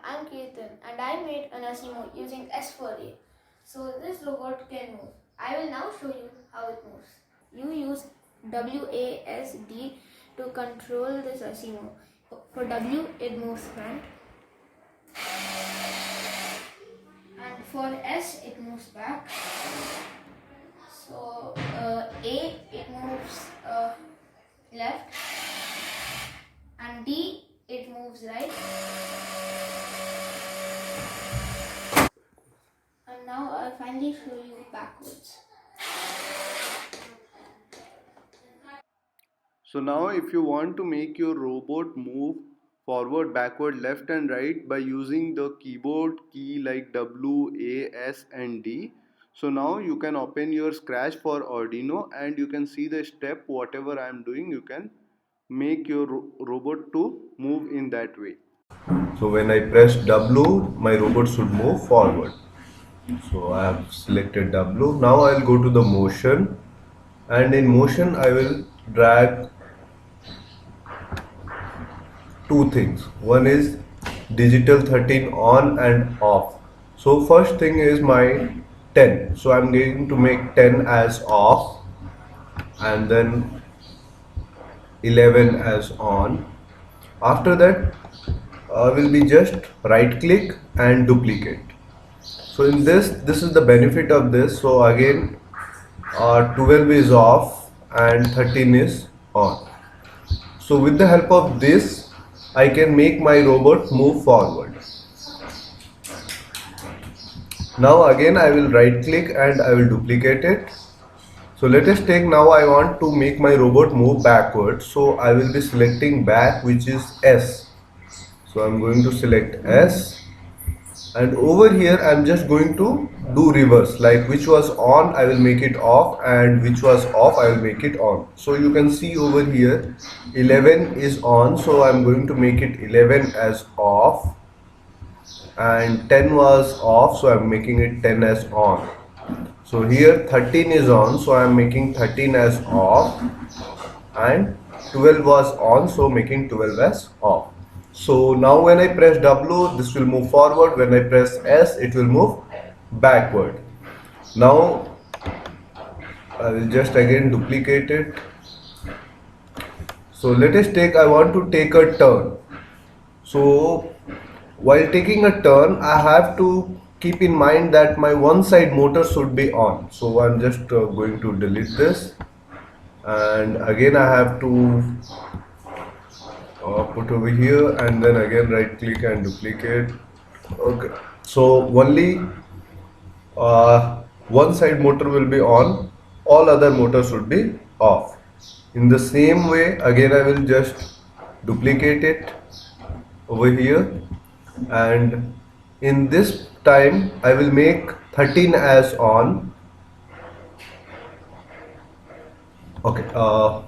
I'm Ketan and I made an Asimo using S4A. So this robot can move. I will now show you how it moves. You use WASD to control this Asimo. For W it moves front and for S it moves back. So A it moves left and D it moves right. And now I'll finally show you backwards. So now if you want to make your robot move forward, backward, left and right by using the keyboard key like W, A, S and D. So now you can open your Scratch for Arduino and you can see the step whatever I am doing. You can make your robot to move in that way. So when I press W, my robot should move forward. So I have selected W. Now I'll go to the motion and in motion I will drag two things. One is digital 13 on and off. So first thing is my 10. So I'm going to make 10 as off and then 11 as on. After that will be just right click and duplicate. So in this is the benefit of this. So again 12 is off and 13 is on. So with the help of this I can make my robot move forward. Now again I will right click and I will duplicate it. So let us take now I want to make my robot move backward. So I will be selecting back, which is S. So I'm going to select S and over here I'm just going to do reverse, like which was on I will make it off and which was off I will make it on. So you can see over here 11 is on, so I'm going to make it 11 as off and 10 was off, so I'm making it 10 as on. So here 13 is on, so I'm making 13 as off and 12 was on, so making 12 as off. So now when I press W, this will move forward. When I press S, it will move backward. Now I will just again duplicate it. So let us take, I want to take a turn. So while taking a turn, I have to keep in mind that my one side motor should be on. So I'm just going to delete this and again I have to put over here and then again right click and duplicate. Okay, so only one side motor will be on, all other motors should be off. In the same way again I will just duplicate it over here and in this time I will make 13 as on. Okay,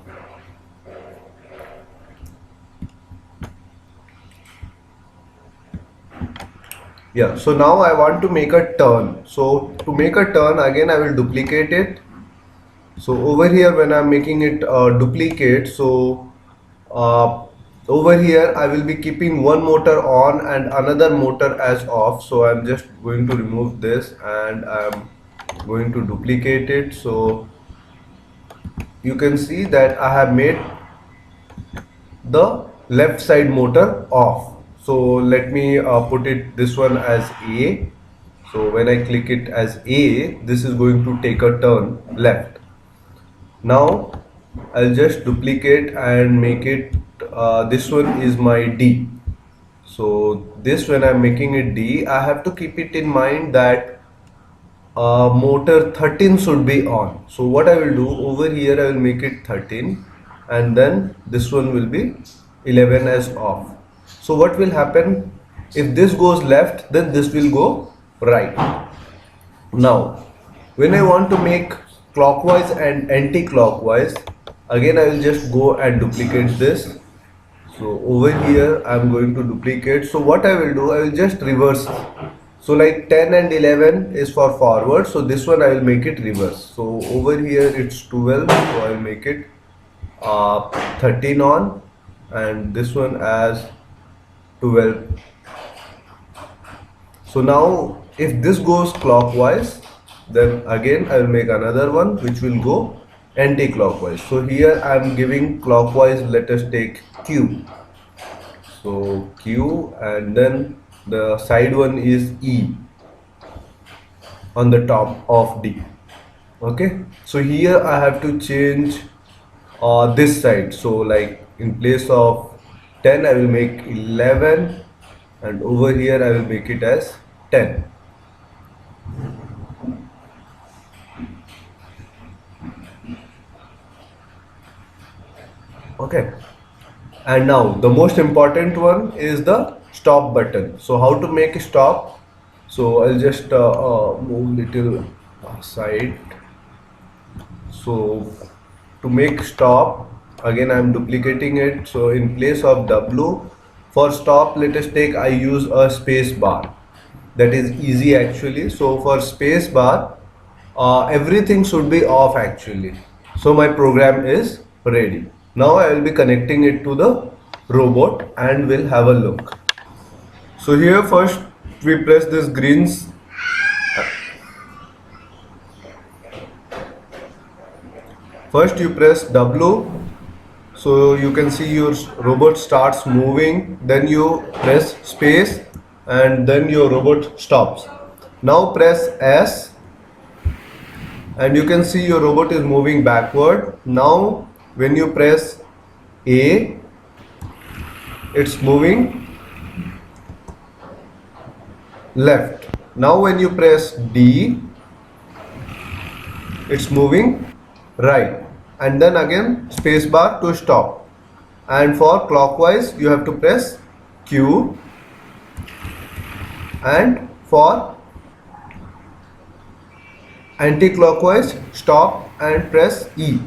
yeah, so now I want to make a turn. So to make a turn again I will duplicate it. So over here when I'm making it duplicate, so over here I will be keeping one motor on and another motor as off. So I'm just going to remove this and I'm going to duplicate it. So you can see that I have made the left side motor off. So let me put it this one as A. So when I click it as A, this is going to take a turn left. Now I'll just duplicate and make it this one is my D. So this, when I'm making it D, I have to keep it in mind that motor 13 should be on. So what I will do over here, I will make it 13 and then this one will be 11 as off. So what will happen, if this goes left, then this will go right. Now when I want to make clockwise and anti-clockwise, again I will just go and duplicate this. So over here I'm going to duplicate. So what I will do, I will just reverse. So like 10 and 11 is for forward, so this one I will make it reverse. So over here it's 12, so I will make it 13 on and this one as 12 So now if this goes clockwise, then again I will make another one which will go anti-clockwise. So here I am giving clockwise, let us take Q. So Q, and then the side one is E on the top of D. Okay, so here I have to change this side. So like in place of 10 I will make 11, and over here I will make it as 10. Okay, and now the most important one is the stop button. So how to make a stop? So I'll just move little side. So to make stop, again I'm duplicating it. So in place of W, for stop let us take, I use a space bar. That is easy actually. So for space bar, everything should be off actually. So my program is ready. Now I will be connecting it to the robot and we'll have a look. So here first we press this greens. First you press W, so you can see your robot starts moving, then you press space and then your robot stops. Now press S and you can see your robot is moving backward. Now when you press A, it's moving left. Now when you press D, it's moving right, and then again spacebar to stop. And for clockwise you have to press Q, and for anti-clockwise stop and press E.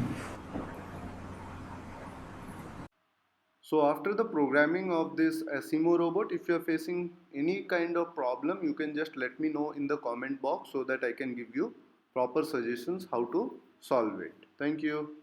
So after the programming of this Asimo robot, if you are facing any kind of problem, you can just let me know in the comment box so that I can give you proper suggestions how to solve it. Thank you.